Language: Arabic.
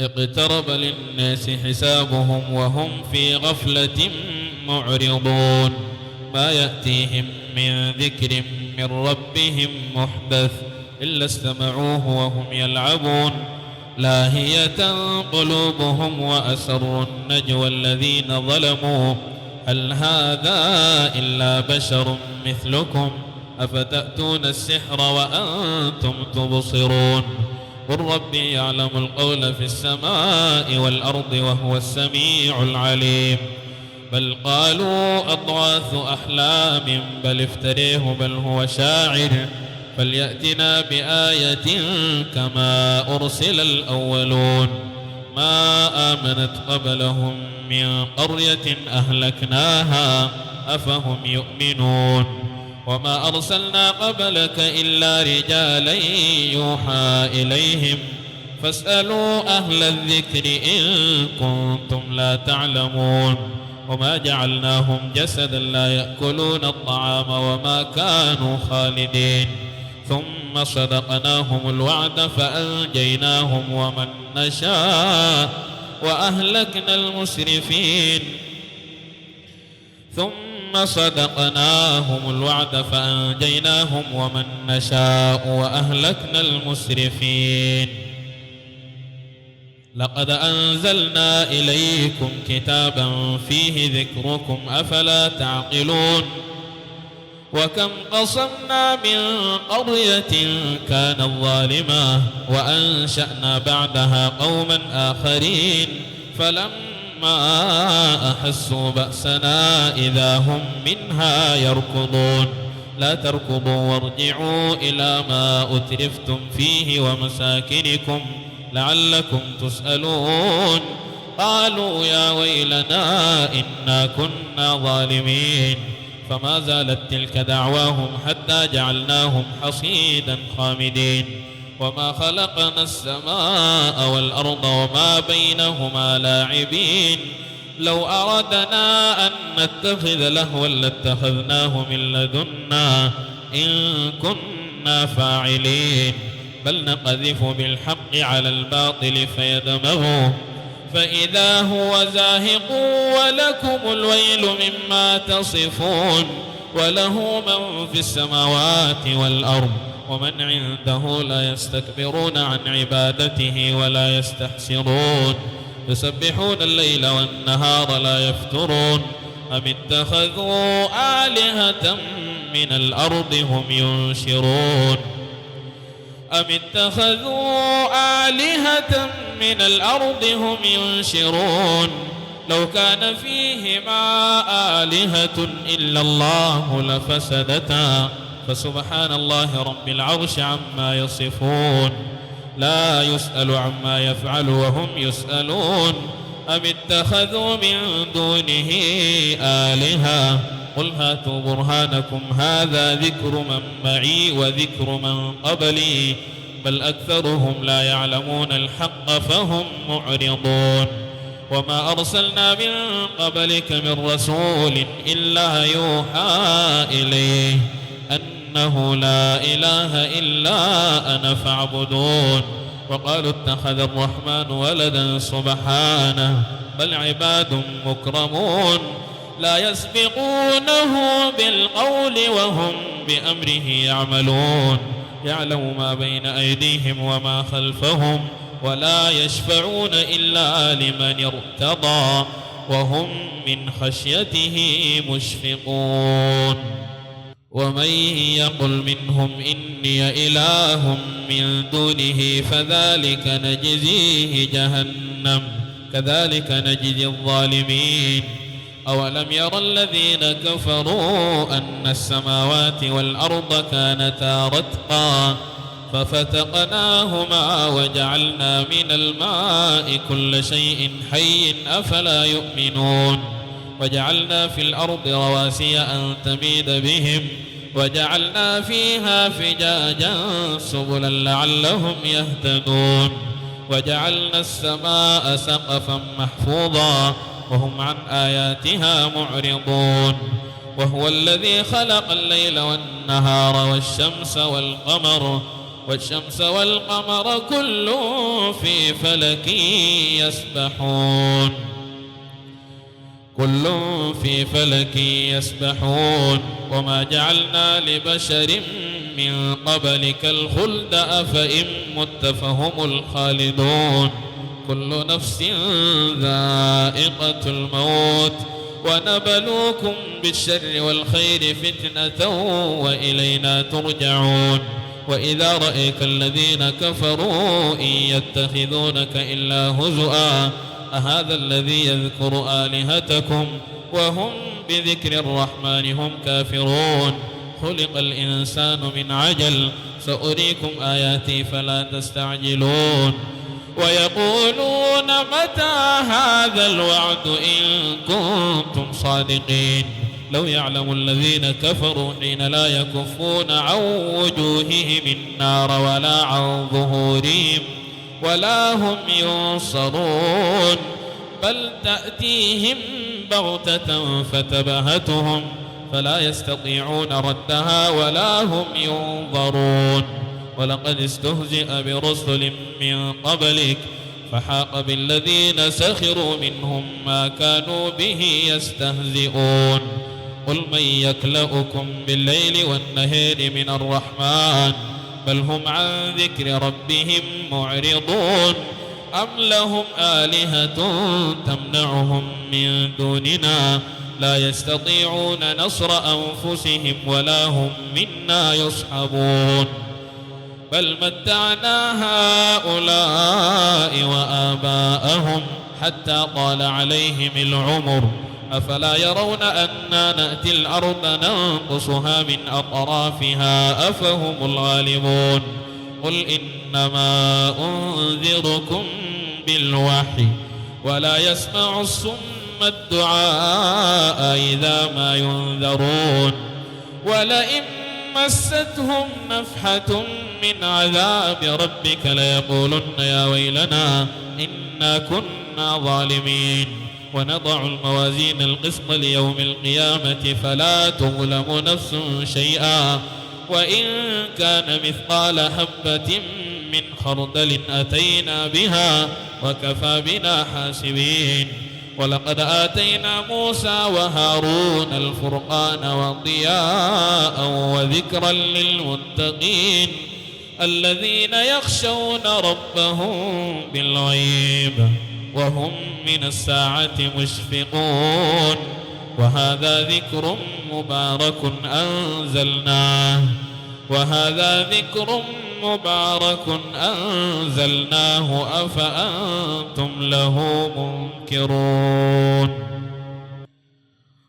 اقترب للناس حسابهم وهم في غفلة معرضون ما يأتيهم من ذكر من ربهم محدث إلا استمعوه وهم يلعبون لاهية قلوبهم وأسروا النجوى الذين ظلموا هل هذا إلا بشر مثلكم أفتأتون السحر وأنتم تبصرون قل ربي يعلم القول في السماء والأرض وهو السميع العليم بل قالوا أضغاث أحلام بل افتريه بل هو شاعر فليأتنا بآية كما أرسل الأولون ما آمنت قبلهم من قرية أهلكناها أفهم يؤمنون وما أرسلنا قبلك إلا رجالا يوحى إليهم فاسألوا أهل الذكر إن كنتم لا تعلمون وما جعلناهم جسدا لا يأكلون الطعام وما كانوا خالدين ثم صدقناهم الوعد فأنجيناهم ومن نشاء وأهلكنا المسرفين ثم صدقناهم الوعد فأنجيناهم ومن نشاء وأهلكنا المسرفين لقد أنزلنا إليكم كتابا فيه ذكركم أفلا تعقلون وكم قصمنا من قرية كانت ظالمة وأنشأنا بعدها قوما آخرين فلما أحسوا بأسنا إذا هم منها يركضون لا تركضوا وارجعوا إلى ما أترفتم فيه ومساكنكم لعلكم تسألون قالوا يا ويلنا إنا كنا ظالمين فما زالت تلك دعواهم حتى جعلناهم حصيدا خامدين وما خلقنا السماء والأرض وما بينهما لاعبين لو أردنا أن نتخذ لهوا لاتخذناه من لدنا إن كنا فاعلين بل نقذف بالحق على الباطل فيدمغه فإذا هو زاهق ولكم الويل مما تصفون وله من في السماوات والأرض ومن عنده لا يستكبرون عن عبادته ولا يستحسرون يسبحون الليل والنهار لا يفترون أم اتخذوا آلهة من الأرض هم ينشرون أم اتخذوا آلهة من الأرض هم ينشرون لو كان فيهما آلهة إلا الله لفسدتا فسبحان الله رب العرش عما يصفون لا يسأل عما يفعل وهم يسألون أم اتخذوا من دونه آلهة قل هاتوا برهانكم هذا ذكر من معي وذكر من قبلي بل أكثرهم لا يعلمون الحق فهم معرضون وما أرسلنا من قبلك من رسول إلا يوحى إليه أنه لا إله إلا أنا فاعبدون وقالوا اتخذ الرحمن ولدا سبحانه بل عباد مكرمون لا يسبقونه بالقول وهم بأمره يعملون يعلم ما بين أيديهم وما خلفهم ولا يشفعون إلا لمن ارتضى وهم من خشيته مشفقون ومن يقل منهم إني إله من دونه فذلك نجزيه جهنم كذلك نجزي الظالمين أولم ير الذين كفروا أن السماوات والأرض كانتا رتقا ففتقناهما وجعلنا من الماء كل شيء حي أفلا يؤمنون وجعلنا في الأرض رواسي أن تميد بهم وجعلنا فيها فجاجا سبلا لعلهم يهتدون وجعلنا السماء سقفا محفوظا وهم عن آياتها معرضون وهو الذي خلق الليل والنهار والشمس والقمر والشمس والقمر كل في فلك يسبحون كل في فلك يسبحون وما جعلنا لبشر من قبلك الخلد أفإن مت فهم الخالدون كل نفس ذائقة الموت ونبلوكم بالشر والخير فتنة وإلينا ترجعون وإذا رأيك الذين كفروا إن يتخذونك إلا هزؤا أهذا الذي يذكر آلهتكم وهم بذكر الرحمن هم كافرون خلق الإنسان من عجل سأريكم آياتي فلا تستعجلون ويقولون متى هذا الوعد إن كنتم صادقين لو يعلم الذين كفروا حين لا يكفون عن وجوههم النار ولا عن ظهورهم ولا هم ينصرون بل تأتيهم بغتة فتبهتهم فلا يستطيعون ردها ولا هم ينظرون ولقد استهزئ برسل من قبلك فحاق بالذين سخروا منهم ما كانوا به يستهزئون قل من يكلؤكم بالليل والنهار من الرحمن بل هم عن ذكر ربهم معرضون أم لهم آلهة تمنعهم من دوننا لا يستطيعون نصر أنفسهم ولا هم منا يصحبون بل متعنا هؤلاء وآباءهم حتى طال عليهم العمر أفلا يرون أنا نأتي الأرض ننقصها من أطرافها أفهم الغالبون قل إنما أنذركم بالوحي ولا يسمع الصم الدعاء إذا ما ينذرون ولئن مستهم نفحة من عذاب ربك ليقولن يا ويلنا إنا كنا ظالمين ونضع الموازين القسط ليوم القيامة فلا تظلم نفس شيئا وإن كان مثقال حبة من خردل أتينا بها وكفى بنا حاسبين ولقد آتينا موسى وهارون الفرقان وضياء وذكرا للمتقين الذين يخشون ربهم بالغيب وهم من الساعة مشفقون وهذا ذكر مبارك أنزلناه أفأنتم له منكرون